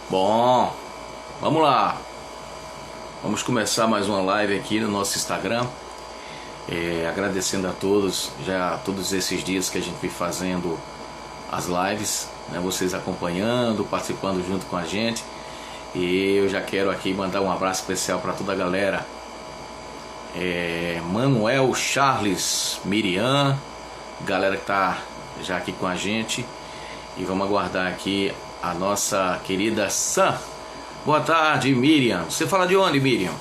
Bom, vamos lá. Vamos começar mais uma live aqui no nosso Instagram. Agradecendo a todos, já todos esses dias que a gente vem fazendo as lives, né, vocês acompanhando, participando junto com a gente. E eu já quero aqui mandar um abraço especial para toda a galera. Manuel, Charles, Miriam, galera que tá já aqui com a gente. E vamos aguardar aqui a nossa querida Sam. Boa tarde, Miriam. Você fala de onde, Miriam?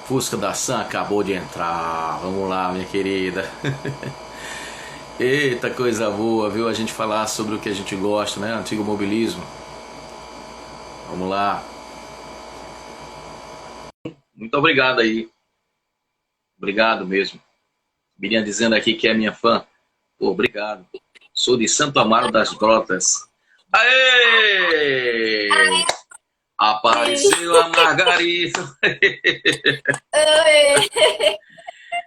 Fusca da Sam acabou de entrar. Vamos lá, minha querida. Eita, coisa boa, viu? A gente falar sobre o que a gente gosta, né? Antigo mobilismo. Vamos lá. Muito obrigado aí. Obrigado mesmo. Miriam dizendo aqui que é minha fã. Pô, obrigado. Sou de Santo Amaro das Brotas. Aê! Apareceu a Margarida. Oi.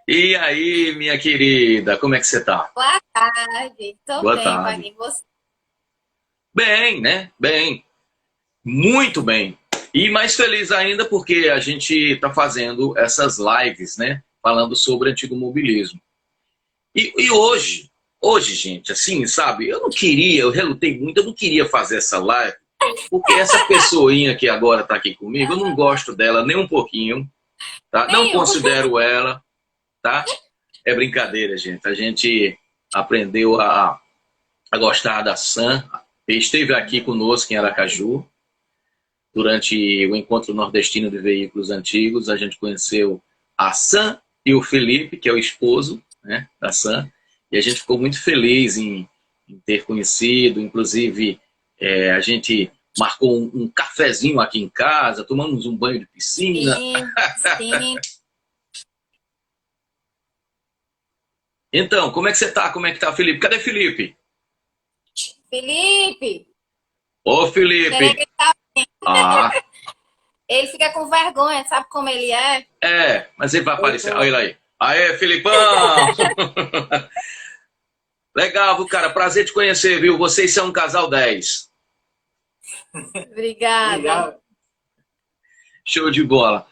E aí, minha querida, como é que você tá? Boa tarde. Tô Boa bem, tarde. Wagner. Você? Bem, né? Bem. Muito bem. E mais feliz ainda porque a gente está fazendo essas lives, né? Falando sobre antigo mobilismo. E hoje, gente, assim, sabe? Eu não queria, eu relutei muito, eu não queria fazer essa live, porque essa pessoinha que agora está aqui comigo, eu não gosto dela nem um pouquinho, tá? Não Nenhum. considero ela, tá? É brincadeira, gente. A gente aprendeu a gostar da Sam. Esteve aqui conosco em Aracaju, durante o encontro nordestino de veículos antigos. A gente conheceu a Sam e o Felipe, que é o esposo, né, da Sam, e a gente ficou muito feliz em ter conhecido. Inclusive, a gente marcou um cafezinho aqui em casa, tomamos um banho de piscina. Sim, sim. Então, como é que você tá? Como é que tá, Felipe? Cadê Felipe? Felipe, Ô, será Felipe! que ele tá... Ah, Ele fica com vergonha, sabe como ele é? mas ele vai Oi, aparecer. Olha oi. ele aí. Aê, Filipão! Legal, viu, cara? Prazer te conhecer, viu? Vocês são um casal 10. Obrigada. Obrigado. Show de bola.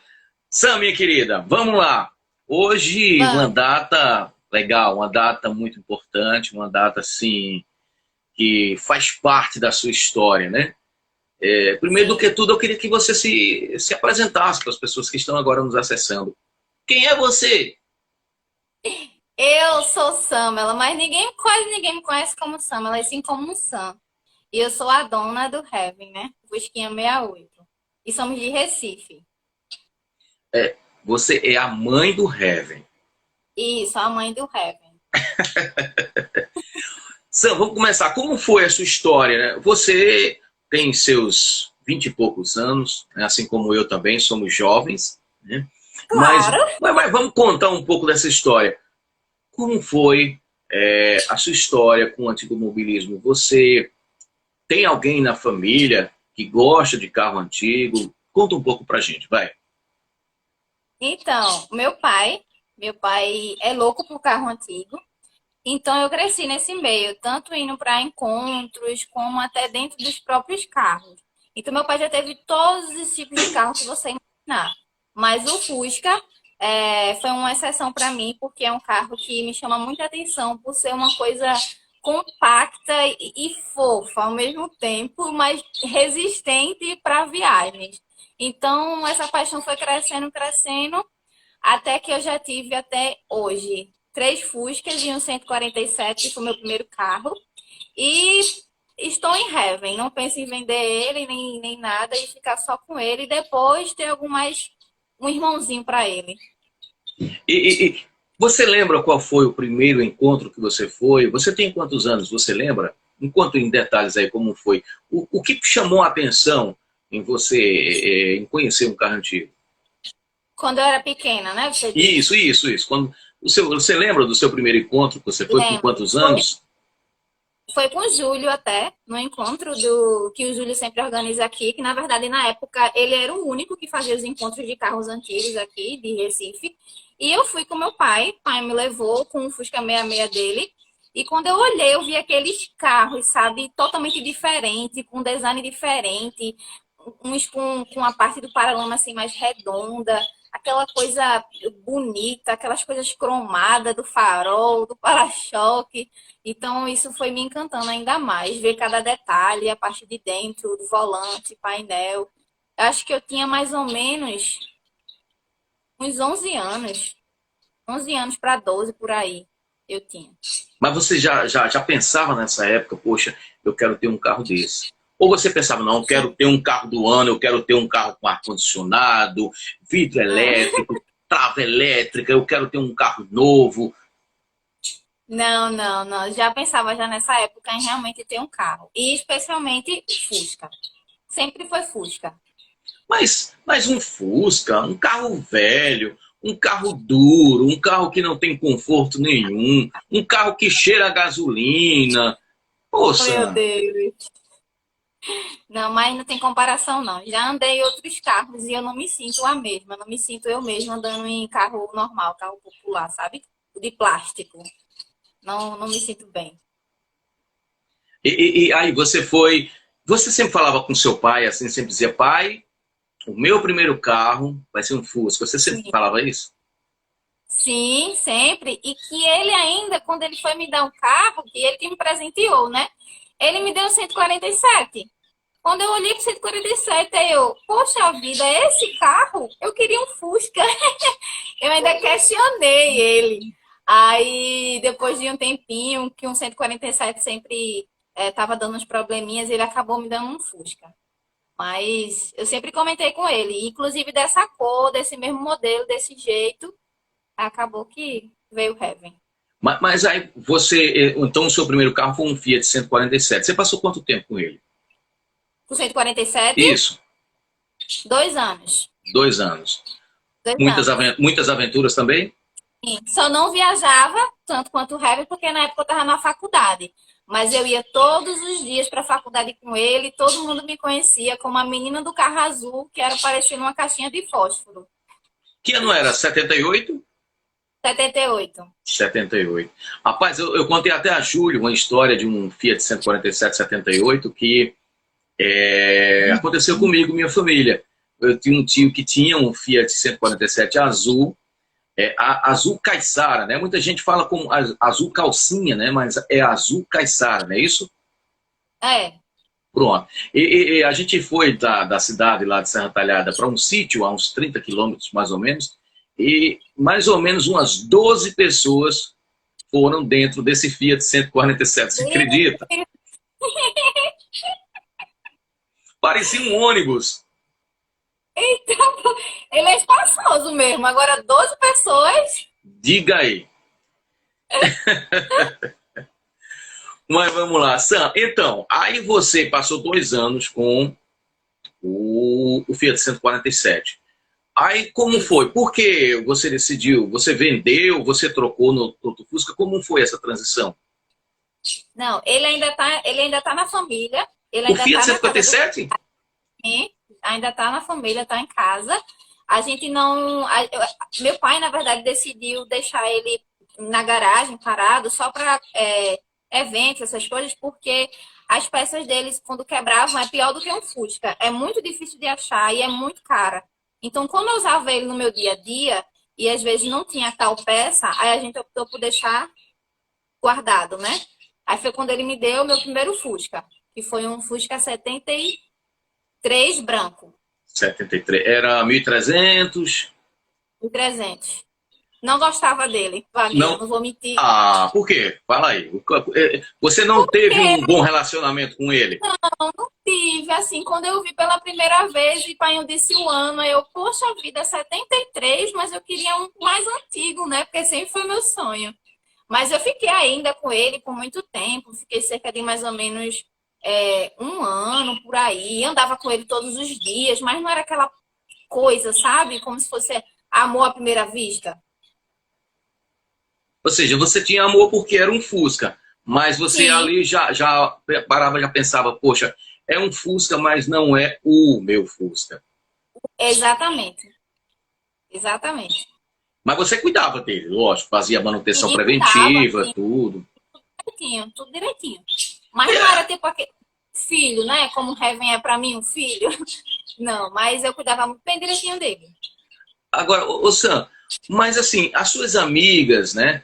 Sam, minha querida, vamos lá. Hoje, uma Vamos. data legal, uma data muito importante, uma data, assim, que faz parte da sua história, né? Primeiro do Sim. que tudo, eu queria que você se apresentasse para as pessoas que estão agora nos acessando. Quem é você? Eu sou Samela, mas quase ninguém me conhece como Samela, assim como um Sam. E eu sou a dona do Heaven, né? Fusquinha 68. E somos de Recife. Você é a mãe do Heaven. Isso, a mãe do Heaven. Sam, vamos começar. Como foi a sua história, né? Você tem seus 20 e poucos anos, né? Assim como eu também, somos jovens, né? Mas, Claro. mas vamos contar um pouco dessa história. Como foi a sua história com o antigo mobilismo? Você tem alguém na família que gosta de carro antigo? Conta um pouco pra gente, vai. Então, meu pai é louco por carro antigo. Então eu cresci nesse meio, tanto indo para encontros, como até dentro dos próprios carros. Então meu pai já teve todos os tipos de carro que você imaginar. Mas o Fusca foi uma exceção para mim, porque é um carro que me chama muita atenção por ser uma coisa compacta e fofa ao mesmo tempo, mas resistente para viagens. Então essa paixão foi crescendo, crescendo. Até que eu já tive até hoje 3 Fuscas e um 147, que foi o meu primeiro carro. E estou em Heaven. Não penso em vender ele nem nada e ficar só com ele. E depois ter um irmãozinho para ele. E você lembra qual foi o primeiro encontro que você foi? Você tem quantos anos? Você lembra? Enquanto em detalhes aí como foi. O que chamou a atenção em você em conhecer um carro antigo? Quando eu era pequena, né? Você Isso, diz. isso, isso. Quando você lembra do seu primeiro encontro que você foi com Lembro. quantos anos? Foi com o Júlio até, no encontro que o Júlio sempre organiza aqui, que na verdade na época ele era o único que fazia os encontros de carros antigos aqui de Recife. E eu fui com meu pai me levou com o Fusca 66 dele. E quando eu olhei, eu vi aqueles carros, sabe, totalmente diferente, com design diferente, uns com a parte do paralama assim mais redonda, aquela coisa bonita, aquelas coisas cromadas do farol, do para-choque. Então isso foi me encantando ainda mais, ver cada detalhe, a parte de dentro, do volante, painel. Eu acho que eu tinha mais ou menos uns 11 anos, 11 anos para 12 por aí, eu tinha. Mas você já pensava nessa época, poxa, eu quero ter um carro desse? Ou você pensava, não, eu quero Sim. ter um carro do ano, eu quero ter um carro com ar-condicionado, vidro elétrico, trava elétrica, eu quero ter um carro novo. Não, não, não. Já pensava já nessa época em realmente ter um carro. E especialmente Fusca. Sempre foi Fusca. Mas um Fusca, um carro velho, um carro duro, um carro que não tem conforto nenhum, um carro que cheira a gasolina. Meu Poxa, Deus. Não, mas não tem comparação, não. Já andei em outros carros e eu não me sinto a mesma. Não me sinto eu mesma andando em carro normal, carro popular, sabe? De plástico. Não, não me sinto bem. e aí você foi. Você sempre falava com seu pai, assim, sempre dizia, pai, o meu primeiro carro vai ser um Fusca. Você sempre Sim. falava isso? Sim, sempre. E que ele ainda, quando ele foi me dar um carro, que ele que me presenteou, né? Ele me deu 147. Quando eu olhei para o 147, aí eu, poxa vida, é esse carro? Eu queria um Fusca. Eu ainda questionei ele. Aí, depois de um tempinho, que um 147 sempre estava dando uns probleminhas, ele acabou me dando um Fusca. Mas eu sempre comentei com ele, inclusive dessa cor, desse mesmo modelo, desse jeito, acabou que veio o Heaven. Mas aí você. Então o seu primeiro carro foi um Fiat 147. Você passou quanto tempo com ele? Com 147, Isso, 2 anos. 2 anos. 2 anos. Muitas aventuras também? Sim. Só não viajava tanto quanto o Heavy, porque na época eu estava na faculdade. Mas eu ia todos os dias para a faculdade com ele, todo mundo me conhecia como a menina do carro azul, que era parecendo uma caixinha de fósforo. Que ano era? 78? 78. 78. Rapaz, eu contei até a Júlio uma história de um Fiat 147 78 que aconteceu comigo e minha família. Eu tinha um tio que tinha um Fiat 147 azul, azul caiçara, né? Muita gente fala como azul calcinha, né? Mas é azul caiçara, não é isso? É. Pronto. E a gente foi da cidade lá de Serra Talhada para um sítio, a uns 30 quilômetros mais ou menos, e mais ou menos umas 12 pessoas foram dentro desse Fiat 147. Você acredita? Parecia um ônibus. Então, ele é espaçoso mesmo. Agora, 12 pessoas. Diga aí. Mas vamos lá, Sam. Então, aí você passou 2 anos com o Fiat 147. Aí como Isso. foi? Por que você decidiu? Você vendeu? Você trocou no Toto Fusca? Como foi essa transição? Não, ele ainda tá na família. Ele O ainda Fiat tá na casa do 157? pai, ainda tá na família, tá em casa. A gente não. Meu pai, na verdade, decidiu deixar ele na garagem parado só para eventos, essas coisas, porque as peças deles, quando quebravam, é pior do que um Fusca. É muito difícil de achar e é muito cara. Então, como eu usava ele no meu dia a dia e às vezes não tinha tal peça, aí a gente optou por deixar guardado, né? Aí foi quando ele me deu o meu primeiro Fusca, que foi um Fusca 73 branco, 73. Era 1.300? 300. Não gostava dele, Wagner, Não. não vou mentir. Ah, por quê? Fala aí. Você não teve Porque um bom relacionamento com ele? não tive, assim, quando eu vi pela primeira vez e pai eu disse o ano, eu, poxa vida, 73, mas eu queria um mais antigo, né? Porque sempre foi meu sonho. Mas eu fiquei ainda com ele por muito tempo, fiquei cerca de mais ou menos um ano por aí, andava com ele todos os dias, mas não era aquela coisa, sabe? Como se fosse amor à primeira vista. Ou seja, você tinha amor porque era um Fusca, mas você Sim, ali já parava, já pensava, poxa, é um Fusca, mas não é o meu Fusca. exatamente. Exatamente. Mas você cuidava dele, lógico, fazia manutenção E cuidava, preventiva, tudo. direitinho, tudo direitinho. Mas não era tipo aquele filho, né? Como o Heaven é pra mim um filho. Não, mas eu cuidava muito bem direitinho dele. Agora, ô Sam, mas assim, as suas amigas, né?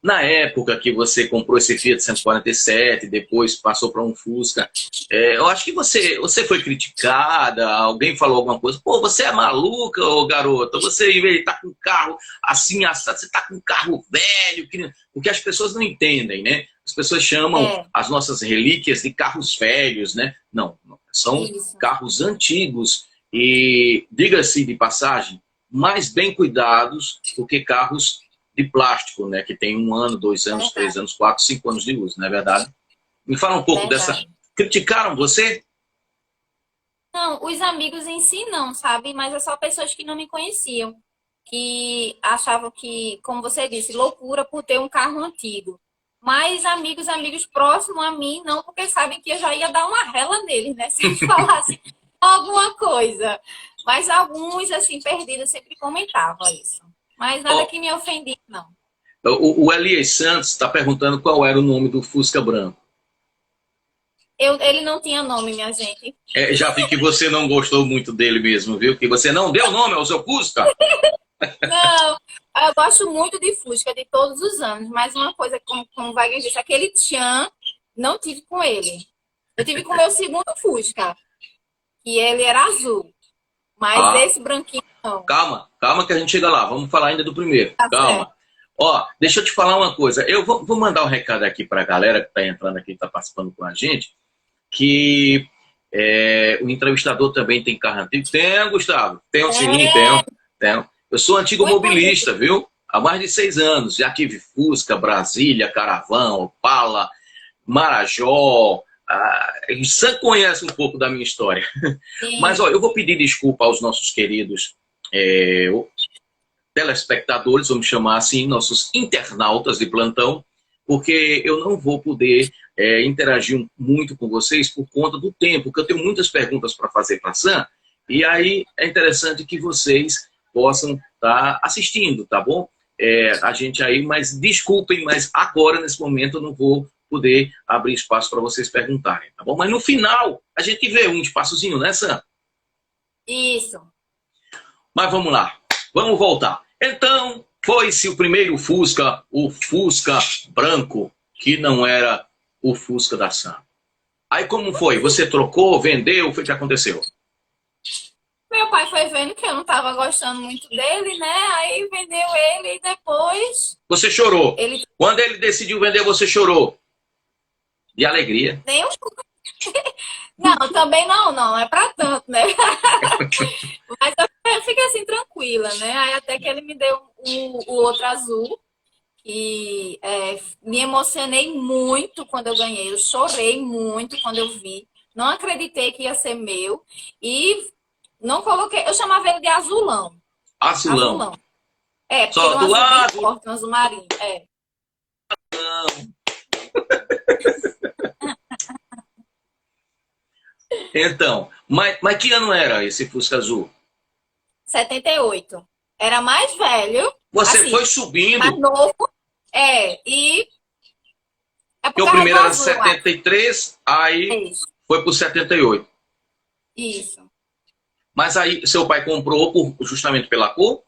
Na época que você comprou esse Fiat 147, depois passou para um Fusca, eu acho que você foi criticada, alguém falou alguma coisa. Pô, você é maluca, ô garota, você tá com um carro assim, assado, você tá com um carro velho, porque as pessoas não entendem, né? As pessoas chamam É, as nossas relíquias de carros velhos, né? Não, são isso. carros antigos e, diga-se de passagem, mais bem cuidados do que carros de plástico, né? Que tem 1 ano, 2 anos, 3 anos, Verdade, 4, 5 anos de uso, não é verdade? Me fala um pouco dessa. verdade. Criticaram você? Não, os amigos em si não, sabe? Mas é só pessoas que não me conheciam, que achavam que, como você disse, loucura por ter um carro antigo. Mas amigos próximos a mim, não, porque sabem que eu já ia dar uma rela neles, né? Se eles falassem alguma coisa. Mas alguns, assim, perdidos, sempre comentavam isso. Mas nada Ó, que me ofendia, não. o Elias Santos está perguntando qual era o nome do Fusca branco. Ele não tinha nome, minha gente. Já vi que você não gostou muito dele mesmo, viu? Que você não deu nome ao seu Fusca. Não, eu gosto muito de Fusca, de todos os anos. Mas uma coisa, como o Wagner disse, aquele Tchan, não tive com ele. Eu tive com o meu segundo Fusca, que ele era azul. Mas Ah, esse branquinho, não. calma, calma que a gente chega lá. Vamos falar ainda do primeiro. Tá Calma. certo. Ó, deixa eu te falar uma coisa. Eu vou mandar um recado aqui para a galera que está entrando aqui, está participando com a gente, que o entrevistador também tem carro antigo. Tem, Gustavo? Tenho sim, É, tenho. Eu sou antigo muito mobilista, bonito. viu? Há mais de 6 anos. Já tive Fusca, Brasília, Caravan, Opala, Marajó. O Sam conhece um pouco da minha história. Mas, ó, Sim, eu vou pedir desculpa aos nossos queridos é, telespectadores, vamos chamar assim, nossos internautas de plantão, porque eu não vou poder interagir muito com vocês por conta do tempo, porque eu tenho muitas perguntas para fazer para a Sam, e aí é interessante que vocês possam estar assistindo, tá bom? A gente aí, mas desculpem, mas agora, nesse momento, eu não vou poder abrir espaço para vocês perguntarem, tá bom? Mas no final, a gente vê um espaçozinho, né, Sam? isso. Mas vamos lá, vamos voltar. Então, foi-se o primeiro Fusca, o Fusca branco, que não era o Fusca da Sam. Aí como foi? Você trocou, vendeu, foi o que aconteceu? Meu pai foi vendo que eu não estava gostando muito dele, né? Aí vendeu ele e depois Você chorou. ele Quando ele decidiu vender, você chorou. De alegria. nem um... Não, também não, não é para tanto, né? Mas eu fiquei assim tranquila, né? Aí até que ele me deu o outro azul. E me emocionei muito quando eu ganhei. Eu chorei muito quando eu vi. Não acreditei que ia ser meu. E não coloquei. Eu chamava ele de azulão. Azulão. Azulão. É, porque ele Só é um do azul bem azulão. forte, um azul marinho. É. Então, mas que ano era esse Fusca azul? 78. Era mais velho, Você foi assim, mais subindo, novo. E é que por o causa do primeiro era azul, eu acho. 73, aí É isso. foi para o 78. Isso. Mas aí seu pai comprou justamente pela cor?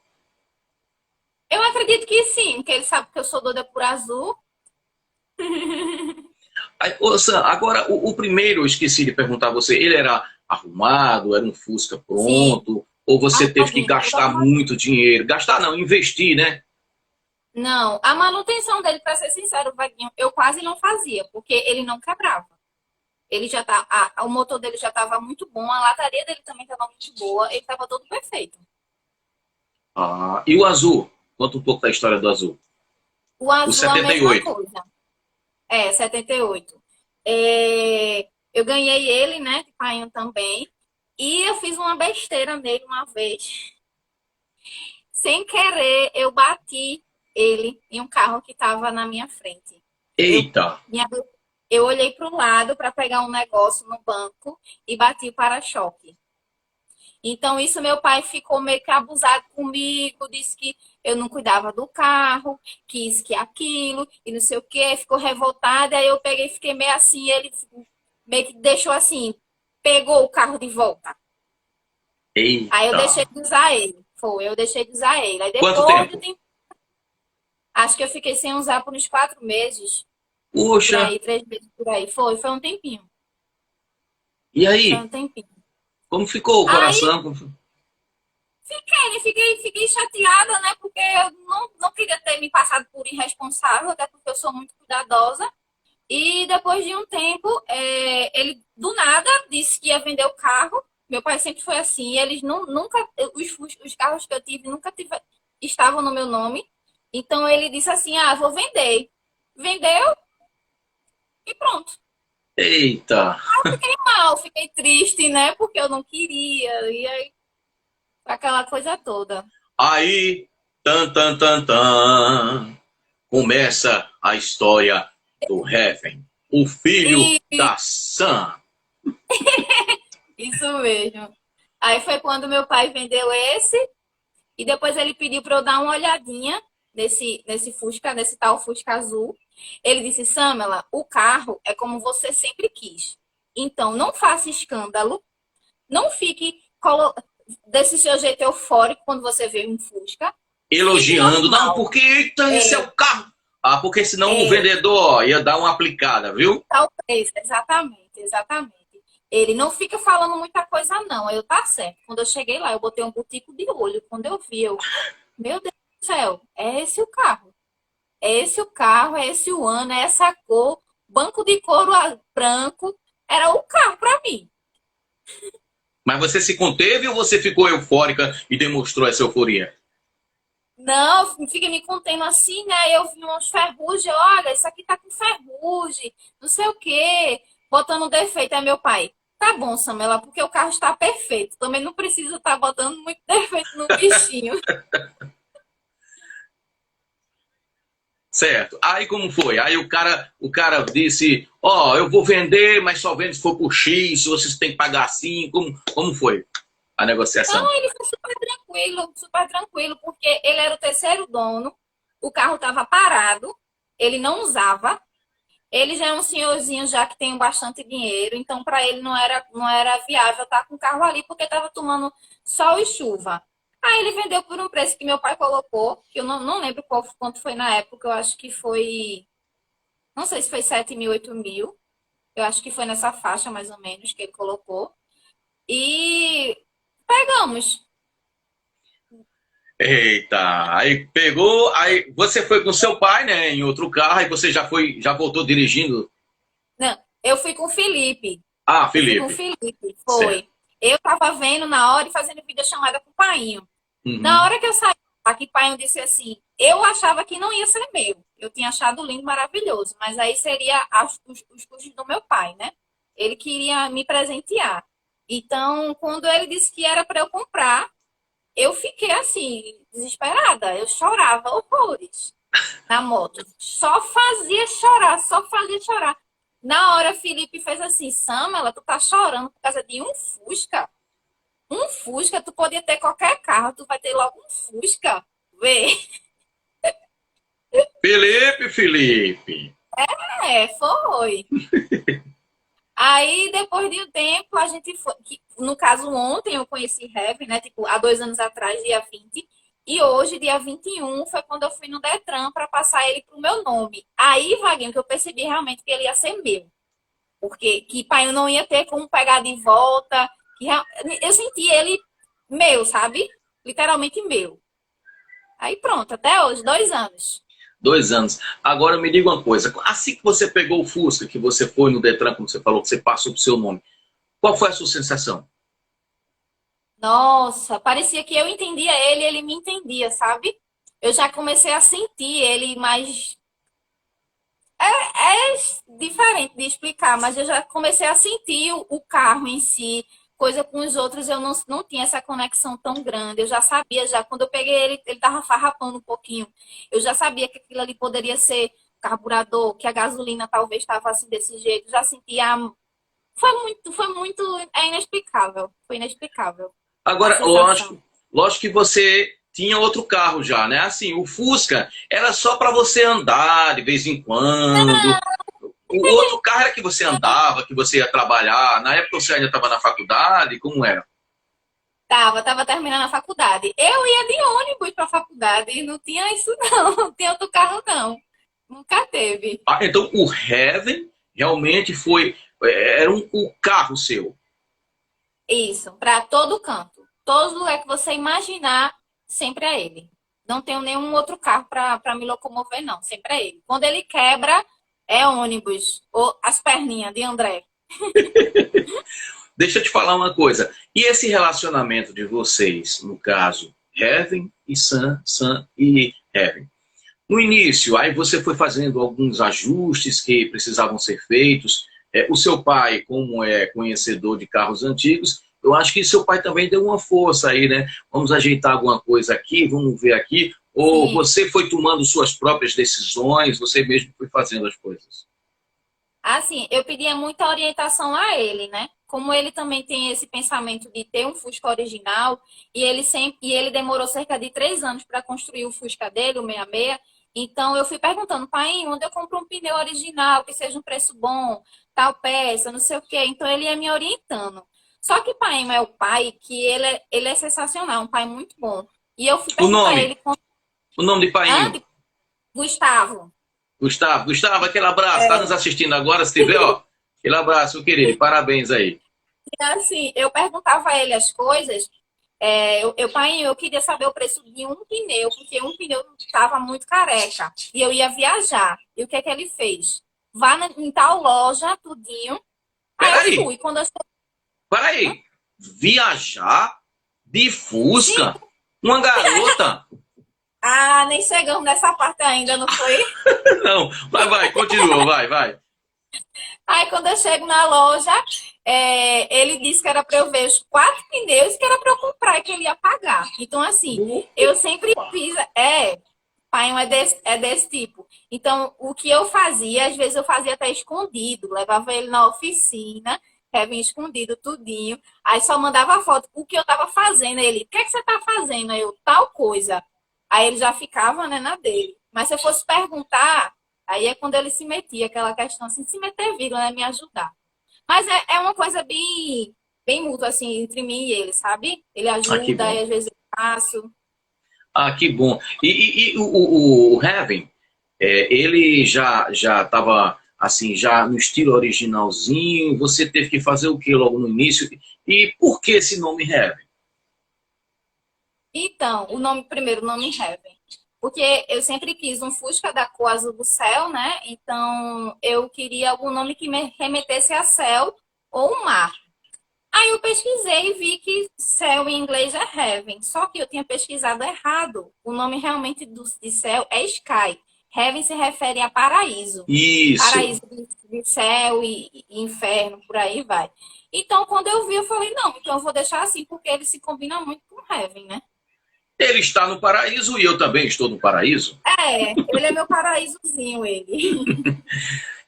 Eu acredito que sim, porque ele sabe que eu sou doida por azul. Aí, ô, Sam, agora, o primeiro, eu esqueci de perguntar a você, ele era arrumado, era um Fusca Sim, pronto, ou você teve que arrumadinho, tudo gastar arrumadinho. muito dinheiro? Gastar não, investir, né? Não, a manutenção dele, para ser sincero, Vaguinho, eu quase não fazia, porque ele não quebrava. Ele já tá, o motor dele já estava muito bom, a lataria dele também estava muito boa, ele estava todo perfeito. E o azul? Conta um pouco da história do azul. O O azul, a mesma 78. coisa. 78. Eu ganhei ele, né, de painho também, e eu fiz uma besteira nele uma vez. Sem querer, eu bati ele em um carro que estava na minha frente. Eu, Eita! minha- eu olhei para o lado para pegar um negócio no banco e bati o para-choque. Então, isso meu pai ficou meio que abusado comigo, disse que eu não cuidava do carro, que isso, que aquilo, e não sei o quê, ficou revoltada, aí eu peguei e fiquei meio assim, ele meio que deixou assim, pegou o carro de volta. Aí eu Eita. deixei de usar ele. Foi, eu deixei de usar ele. Aí Quanto depois de tempo? tempo, acho que eu fiquei sem usar por uns 4 meses, por Puxa, aí, 3 meses por aí. Foi um tempinho. e Foi um aí? tempinho. Como ficou o Aí coração? fiquei chateada, né? Porque eu não queria ter me passado por irresponsável, até porque eu sou muito cuidadosa. E depois de um tempo, ele do nada disse que ia vender o carro. Meu pai sempre foi assim. Eles nunca, os carros que eu tive estavam no meu nome. Então ele disse assim: ah, vou vender. Vendeu e pronto. Eita. Fiquei mal, fiquei triste, né? Porque eu não queria. E aí, aquela coisa toda. Aí, tan, tan, tan, tan, começa a história do Heaven, o filho E da Sam. isso mesmo. Aí foi quando meu pai vendeu esse. E depois ele pediu para eu dar uma olhadinha nesse Fusca, nesse tal Fusca azul. Ele disse, Samela, o carro é como você sempre quis. Então, não faça escândalo, não fique desse seu jeito eufórico quando você vê um Fusca. Fique Elogiando, não, normal. porque eita, esse é É, o carro. Ah, porque senão o é, vendedor ó, ia dar uma aplicada, viu? tal preço, exatamente, exatamente. Ele não fica falando muita coisa, não. Eu tá certo. Quando eu cheguei lá, eu botei um butico de olho. Quando eu vi, meu Deus do céu, é esse o carro. É esse o carro, é esse o ano, é essa cor, banco de couro branco, era o carro para mim. Mas você se conteve ou você ficou eufórica e demonstrou essa euforia? Não, fica me contendo assim, né? Eu vi uns ferrugem, olha, isso aqui tá com ferrugem, não sei o quê, botando defeito. É meu pai. Tá bom, Samela, porque o carro está perfeito. Também não precisa estar botando muito defeito no bichinho. Certo. Aí como foi? Aí o cara disse, ó, eu vou vender, mas só vendo se for por X, vocês têm que pagar assim. Como foi a negociação? Não, ele foi super tranquilo, porque ele era o terceiro dono, o carro estava parado, ele não usava. Ele já é um senhorzinho já que tem bastante dinheiro, então para ele não era viável estar com o carro ali porque estava tomando sol e chuva. Aí ele vendeu por um preço que meu pai colocou, que eu não lembro quanto foi na época, eu acho que foi, não sei se foi 7 mil, 8 mil, eu acho que foi nessa faixa mais ou menos que ele colocou. E pegamos. Eita, aí pegou, aí você foi com seu pai, né, em outro carro, aí você já voltou dirigindo. Não, eu fui com o Felipe. Ah, Eu fui com o Felipe, Felipe, certo. foi. Eu tava vendo na hora e fazendo videochamada com o painho. Na Uhum. hora que eu saí, aqui pai disse assim, eu achava que não ia ser meu. Eu tinha achado lindo, maravilhoso, mas aí seria os custos do meu pai, né? Ele queria me presentear. Então, quando ele disse que era para eu comprar, eu fiquei assim, desesperada. Eu chorava horrores na moto. Só fazia chorar, só fazia chorar. Na hora, Felipe fez assim, Samela, tu tá chorando por causa de um Fusca? Um Fusca, tu podia ter qualquer carro, tu vai ter logo um Fusca. Vê. Felipe. É, foi. Aí, depois de um tempo, a gente foi. No caso, ontem eu conheci Heavy, né? Tipo, há 2 anos atrás, dia 20. E hoje, dia 21 foi quando eu fui no Detran para passar ele pro meu nome. Aí, Vaguinho, que eu percebi realmente que ele ia ser meu. Porque que pai eu não ia ter como pegar de volta. Eu senti ele meu, sabe? Literalmente meu. Aí pronto, até hoje, 2 anos. 2 anos. Agora me diga uma coisa, assim que você pegou o Fusca, que você foi no Detran, como você falou, que você passou pro seu nome, qual foi a sua sensação? Nossa, parecia que eu entendia ele e ele me entendia, sabe? Eu já comecei a sentir ele mais. É diferente de explicar, mas eu já comecei a sentir o carro em si. Coisa com os outros eu não tinha essa conexão tão grande. Eu já sabia, já quando eu peguei ele, ele tava farrapando um pouquinho. Eu já sabia que aquilo ali poderia ser carburador, que a gasolina talvez estava assim desse jeito. Já sentia. É inexplicável. Foi inexplicável a Agora, sensação. lógico que você tinha outro carro já, né? Assim, o Fusca era só para você andar de vez em quando. O outro carro era que você andava, que você ia trabalhar. Na época você ainda estava na faculdade, como era? Tava terminando a faculdade. Eu ia de ônibus pra faculdade, não tinha isso não, não tinha outro carro não. Nunca teve. Ah, então o Heaven realmente foi, era o carro seu. Isso, pra todo canto. Todo lugar que você imaginar, sempre é ele. Não tenho nenhum outro carro pra me locomover, não. Sempre é ele. Quando ele quebra, é ônibus. Ou as perninhas de André. Deixa eu te falar uma coisa. E esse relacionamento de vocês, no caso, Heaven e Sam, Sam e Heaven? No início, aí você foi fazendo alguns ajustes que precisavam ser feitos. O seu pai, como é conhecedor de carros antigos, eu acho que seu pai também deu uma força aí, né? Vamos ajeitar alguma coisa aqui, vamos ver aqui. Ou Sim. você foi tomando suas próprias decisões, você mesmo foi fazendo as coisas? Assim, eu pedia muita orientação a ele, né? Como ele também tem esse pensamento de ter um Fusca original, e ele demorou cerca de 3 anos para construir o Fusca dele, o 66. Então eu fui perguntando, pai, onde eu compro um pneu original, que seja um preço bom, tal peça, não sei o quê. Então ele ia me orientando. Só que pai é o pai que ele é sensacional, um pai muito bom. E eu fui O perguntar a nome? ele, O nome de painho? Gustavo. Gustavo. Gustavo, aquele abraço. Está nos assistindo agora? Se tiver, ó. Aquele abraço, meu querido. Parabéns aí. E assim, eu perguntava a ele as coisas. Pai, eu queria saber o preço de um pneu, porque um pneu estava muito careca. E eu ia viajar. E o que é que ele fez? Vá em tal loja, tudinho. Aí eu Peraí, fui. Quando eu cheguei. peraí. Viajar de Sim. Fusca? Uma garota? Ah, nem chegamos nessa parte ainda, não foi? Não. Vai, continua, vai. Aí quando eu chego na loja, ele disse que era para eu ver os 4 pneus que era para eu comprar e que ele ia pagar. Então, assim, eu sempre fiz. Pai é desse tipo. Então, o que eu fazia, às vezes eu fazia até escondido, levava ele na oficina, vinha escondido tudinho, aí só mandava foto. O que eu tava fazendo, ele, o que é que você tá fazendo? Aí eu, tal coisa. Aí ele já ficava, né, na dele. Mas se eu fosse perguntar, aí é quando ele se metia, aquela questão assim, se meter vírgula, né, me ajudar. Mas é uma coisa bem mútua, assim, entre mim e ele, sabe? Ele Ah, que ajuda, bom. aí às vezes eu faço. Ah, que bom. E o Heaven, ele já estava assim, já no estilo originalzinho. Você teve que fazer o que logo no início? E por que esse nome Heaven? Então, primeiro, o nome Heaven. Porque eu sempre quis um Fusca da cor azul do céu, né? Então, eu queria algum nome que me remetesse a céu ou mar. Aí eu pesquisei e vi que céu em inglês é heaven. Só que eu tinha pesquisado errado. O nome realmente de céu é sky. Heaven se refere a paraíso. Isso. Paraíso de céu e inferno, por aí vai. Então, quando eu vi, eu falei, não, então eu vou deixar assim, porque ele se combina muito com heaven, né? Ele está no paraíso e eu também estou no paraíso. Ele é meu paraísozinho, ele.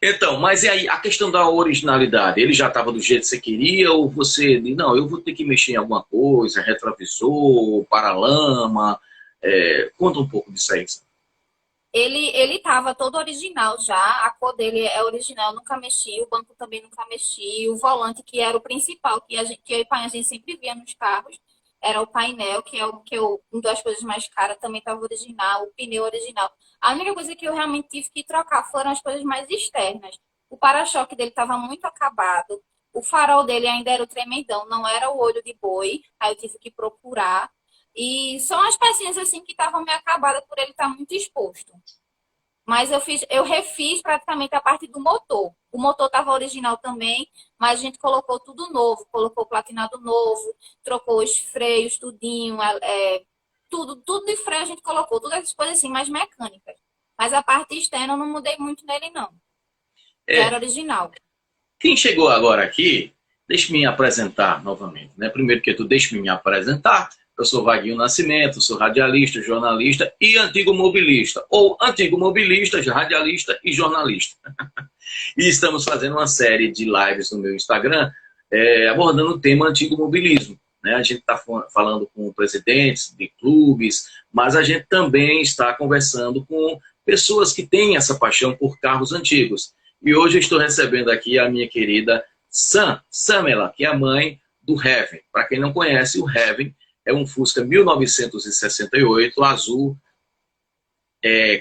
Então, mas e aí a questão da originalidade? Ele já estava do jeito que você queria ou você disse, não, eu vou ter que mexer em alguma coisa, retrovisor, paralama? Conta um pouco disso aí. Ele tava todo original já, a cor dele é original, nunca mexi, o banco também nunca mexi, o volante, que era o principal, que eu e pai a gente sempre via nos carros, era o painel, que é uma das coisas mais caras, também estava original, o pneu original. A única coisa que eu realmente tive que trocar foram as coisas mais externas. O para-choque dele estava muito acabado, o farol dele ainda era o tremendão, não era o olho de boi, aí eu tive que procurar. E são as pecinhas assim que estavam meio acabadas por ele estar muito exposto. Mas eu refiz praticamente a parte do motor. O motor estava original também, mas a gente colocou tudo novo, colocou platinado novo, trocou os freios, tudinho, tudo de freio a gente colocou, todas as coisas assim, mais mecânicas. Mas a parte externa eu não mudei muito nele, não. Já era É, original. quem chegou agora aqui, deixe-me apresentar novamente. Né? Primeiro que tudo, deixe-me me apresentar. Eu sou Vaguinho Nascimento, sou radialista, jornalista e antigo mobilista. Ou antigo mobilista, radialista e jornalista. E estamos fazendo uma série de lives no meu Instagram abordando o tema antigo mobilismo. né? A gente está falando com presidentes de clubes, mas a gente também está conversando com pessoas que têm essa paixão por carros antigos. E hoje eu estou recebendo aqui a minha querida Samela, que é a mãe do Heaven. Para quem não conhece, o Heaven é um Fusca 1968, azul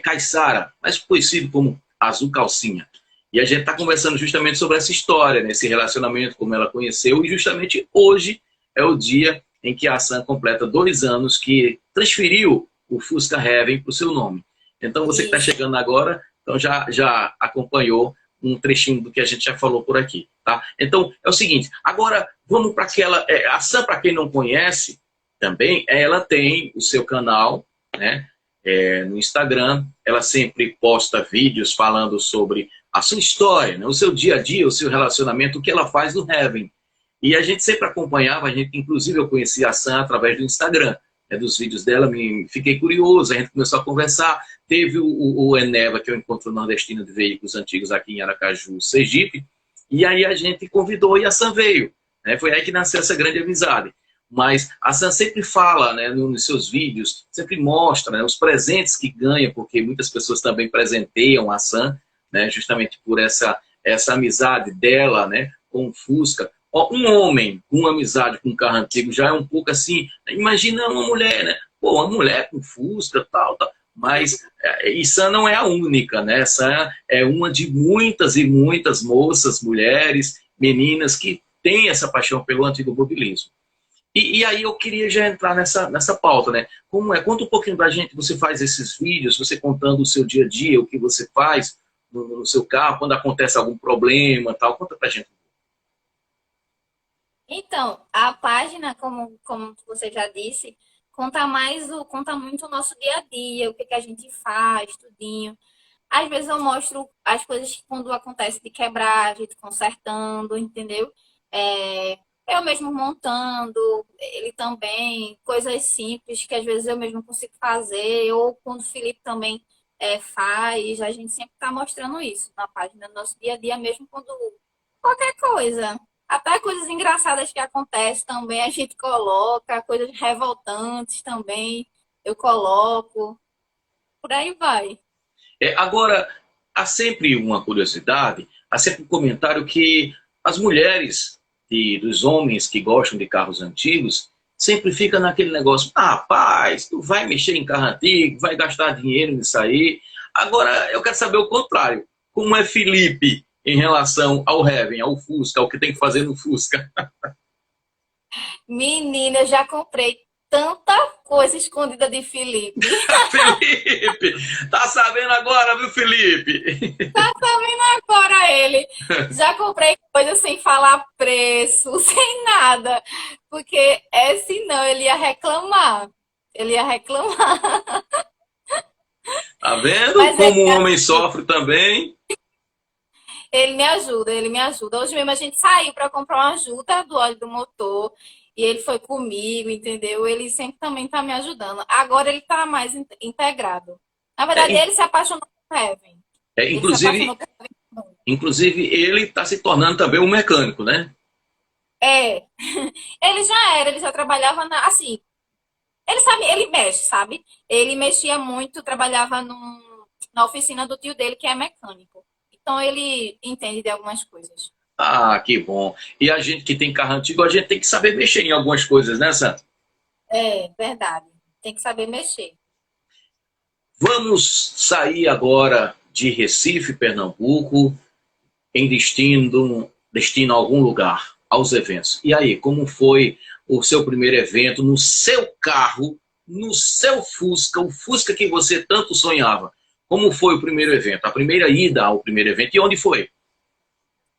Caiçara, mais conhecido como azul calcinha. E a gente está conversando justamente sobre essa história, né, esse relacionamento, como ela conheceu, e justamente hoje é o dia em que a Sam completa 2 anos que transferiu o Fusca Heaven para o seu nome. Então você que está chegando agora, então já acompanhou um trechinho do que a gente já falou por aqui, tá? Então é o seguinte, agora vamos para aquela... a Sam, para quem não conhece, também ela tem o seu canal, né? No Instagram, ela sempre posta vídeos falando sobre a sua história, né? O seu dia a dia, o seu relacionamento, o que ela faz no Heaven. E a gente sempre acompanhava, inclusive eu conheci a Sam através do Instagram, né, dos vídeos dela, fiquei curioso, a gente começou a conversar. Teve o Eneva, que é o Encontro Nordestino de Veículos Antigos aqui em Aracaju, Sergipe, e aí a gente convidou e a Sam veio, né? Foi aí que nasceu essa grande amizade. Mas a Sam sempre fala, né, nos seus vídeos, sempre mostra, né, os presentes que ganha, porque muitas pessoas também presenteiam a Sam, né, justamente por essa amizade dela, né, com o Fusca. Um homem com uma amizade com um carro antigo já é um pouco assim, imagina uma mulher, né? Pô, uma mulher com Fusca, tal. Mas Sam não é a única, né? Sam é uma de muitas e muitas moças, mulheres, meninas que têm essa paixão pelo antigo mobilismo. E aí eu queria já entrar nessa pauta, né? Como é? Conta um pouquinho pra gente, você faz esses vídeos, você contando o seu dia a dia, o que você faz no seu carro, quando acontece algum problema, tal. Conta pra gente. Então, a página, como você já disse, conta muito o nosso dia a dia, o que a gente faz, tudinho. Às vezes eu mostro as coisas que quando acontece de quebrar, a gente consertando, entendeu? É, eu mesmo montando, ele também, coisas simples que às vezes eu mesmo consigo fazer, ou quando o Felipe também faz, a gente sempre está mostrando isso na página do nosso dia a dia, mesmo quando qualquer coisa. Até coisas engraçadas que acontecem também a gente coloca, coisas revoltantes também eu coloco, por aí vai. Agora, há sempre uma curiosidade, há sempre um comentário que as mulheres dos homens que gostam de carros antigos sempre ficam naquele negócio, rapaz, tu vai mexer em carro antigo, vai gastar dinheiro nisso aí. Agora, eu quero saber o contrário. Como é Felipe em relação ao Heaven, ao Fusca, ao que tem que fazer no Fusca? Menina, eu já comprei tanta coisa escondida de Felipe. Felipe, tá sabendo agora, viu, Felipe? Tá sabendo agora ele. Já comprei coisa sem falar preço, sem nada. Porque senão ele ia reclamar. Ele ia reclamar. Tá vendo Mas como o homem sofre também? ele me ajuda, ele me ajuda. Hoje mesmo a gente saiu para comprar uma ajuda do óleo do motor. E ele foi comigo, entendeu? Ele sempre também tá me ajudando. Agora ele tá mais integrado. Na verdade, É, ele se apaixonou por Heaven. Ele se inclusive, apaixonou por Heaven. inclusive, ele está se tornando também um mecânico, né? É, ele já era, ele já trabalhava assim, ele sabe, ele mexe, sabe? Ele mexia muito, trabalhava na oficina do tio dele, que é mecânico. Então ele entende de algumas coisas. Ah, que bom. E a gente que tem carro antigo, a gente tem que saber mexer em algumas coisas, né, Sam? É, verdade. Tem que saber mexer. Vamos sair agora de Recife, Pernambuco, em destino a algum lugar, aos eventos. E aí, como foi o seu primeiro evento no seu carro, no seu Fusca, o Fusca que você tanto sonhava? Como foi o primeiro evento? A primeira ida ao primeiro evento e onde foi?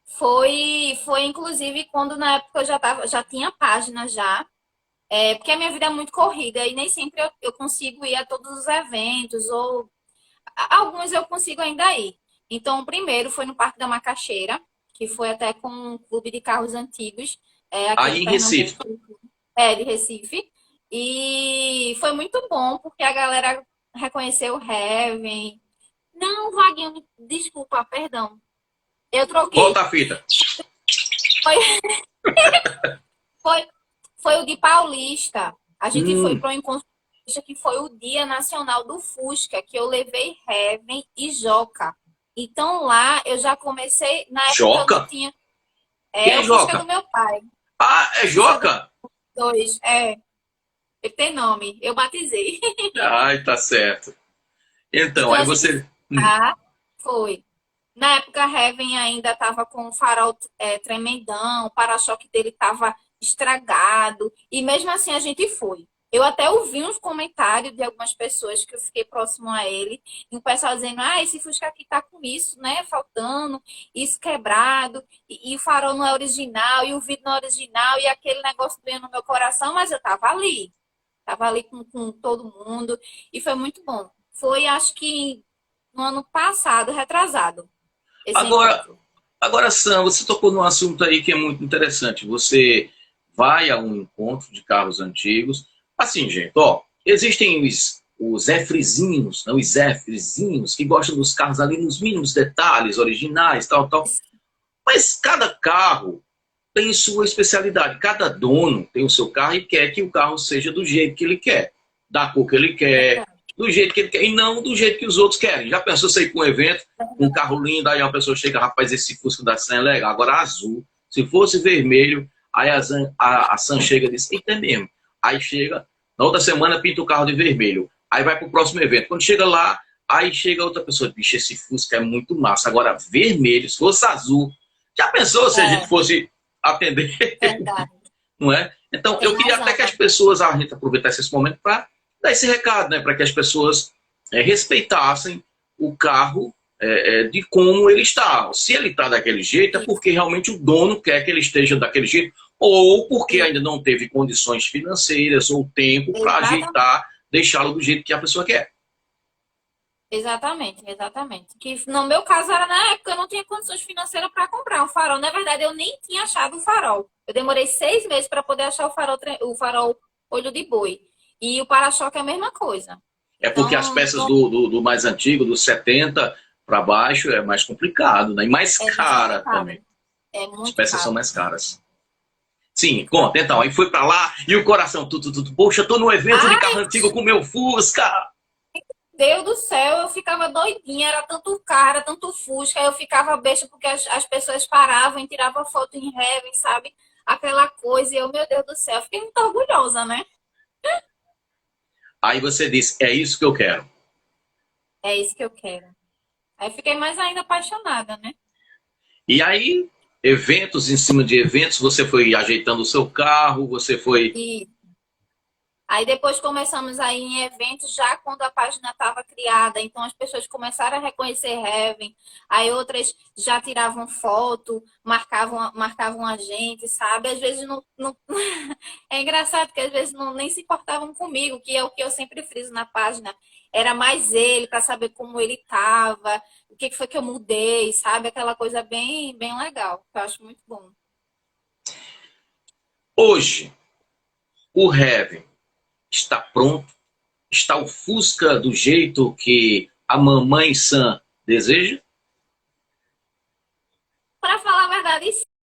Foi inclusive quando na época eu já tinha página já. Porque a minha vida é muito corrida e nem sempre eu consigo ir a todos os eventos, ou alguns eu consigo ainda ir. Então, o primeiro foi no Parque da Macaxeira, que foi até com um clube de carros antigos, aqui Aí de em Recife. Pernambuco, de Recife. E foi muito bom, porque a galera reconheceu o Heaven. Não, Vaguinho, desculpa, perdão. Eu troquei. Volta a fita. Foi, foi Foi o de Paulista. A gente foi Hum, para o encontro Paulista, que foi o Dia Nacional do Fusca, que eu levei Heaven e Joca. Então lá eu já comecei, na época eu não Joca? tinha. Quem É é o Fusca do Joca? meu pai. Ah, é O Fusca do Joca? dois. É, ele tem nome. Eu batizei. Ai, tá certo. Então, Então aí a gente você. foi. Na época, a Heaven ainda estava com o farol tremendão, o para-choque dele estava estragado, e mesmo assim a gente foi. Eu até ouvi uns comentários de algumas pessoas que eu fiquei próximo a ele, e o pessoal dizendo, ah, esse Fusca aqui tá com isso, né, faltando, isso quebrado, e o farol não é original, e o vidro não é original, e aquele negócio doendo no meu coração, mas eu tava ali com todo mundo, e foi muito bom. Foi, acho que no ano passado, retrasado esse Agora, encontro. agora, Sam, você tocou num assunto aí que é muito interessante. Você vai a um encontro de carros antigos. Assim, gente, ó, existem os Zefrizinhos, não, os Zefrizinhos, que gostam dos carros ali nos mínimos detalhes, originais, tal, tal. Mas cada carro tem sua especialidade. Cada dono tem o seu carro e quer que o carro seja do jeito que ele quer, da cor que ele quer, Verdade, do jeito que ele quer, e não do jeito que os outros querem. Já pensou você ir para um evento, um carro lindo, aí uma pessoa chega, rapaz, esse Fusca da Sam é legal, agora azul. Se fosse vermelho, aí a Sam chega e diz, eita é mesmo. Aí chega, na outra semana pinta o carro de vermelho. Aí vai para o próximo evento. Quando chega lá, aí chega outra pessoa, bicho, esse Fusca é muito massa. Agora, vermelho, se fosse azul. Já pensou se a gente é, fosse atender, verdade. não é? Então, Tem eu queria até razão, que as né? pessoas, a gente aproveitasse esse momento para dar esse recado, né? Para que as pessoas respeitassem o carro de como ele está. Se ele está daquele jeito, é Isso, porque realmente o dono quer que ele esteja daquele jeito, ou porque isso. ainda não teve condições financeiras ou tempo para Exatamente, ajeitar, deixá-lo do jeito que a pessoa quer. exatamente, exatamente. Que no meu caso era na época eu não tinha condições financeiras para comprar um farol. Na verdade, eu nem tinha achado o farol. Eu demorei 6 meses para poder achar o farol olho de boi. E o para-choque é a mesma coisa. É porque as Então, peças do mais antigo, dos 70 para baixo, é mais complicado, né? E mais é mais cara também. complicado. É As muito peças são caro, mais caras. Sim, muito caro. conta. Então, aí foi pra lá e o coração, poxa, tô no evento de Ah, carro antigo com meu Fusca. Deus do céu, eu ficava doidinha, era tanto cara, tanto Fusca, eu ficava besta porque as pessoas paravam e tiravam foto em Heaven, sabe? Aquela coisa, e eu, meu Deus do céu, eu fiquei muito orgulhosa, né? Aí você disse, é isso que eu quero. É isso que eu quero. Aí fiquei mais ainda apaixonada, né? E aí, eventos em cima de eventos, você foi ajeitando o seu carro, você foi. E aí depois começamos aí em eventos já quando a página estava criada, então as pessoas começaram a reconhecer Heaven, aí outras já tiravam foto, marcavam a gente, sabe? Às vezes não... É engraçado que às vezes não, nem se importavam comigo, que é o que eu sempre friso na página. Era mais ele para saber como ele estava, o que foi que eu mudei, sabe? Aquela coisa bem, bem legal, que eu acho muito bom. Hoje, o Heaven está pronto? Está o Fusca do jeito que a mamãe Sam deseja?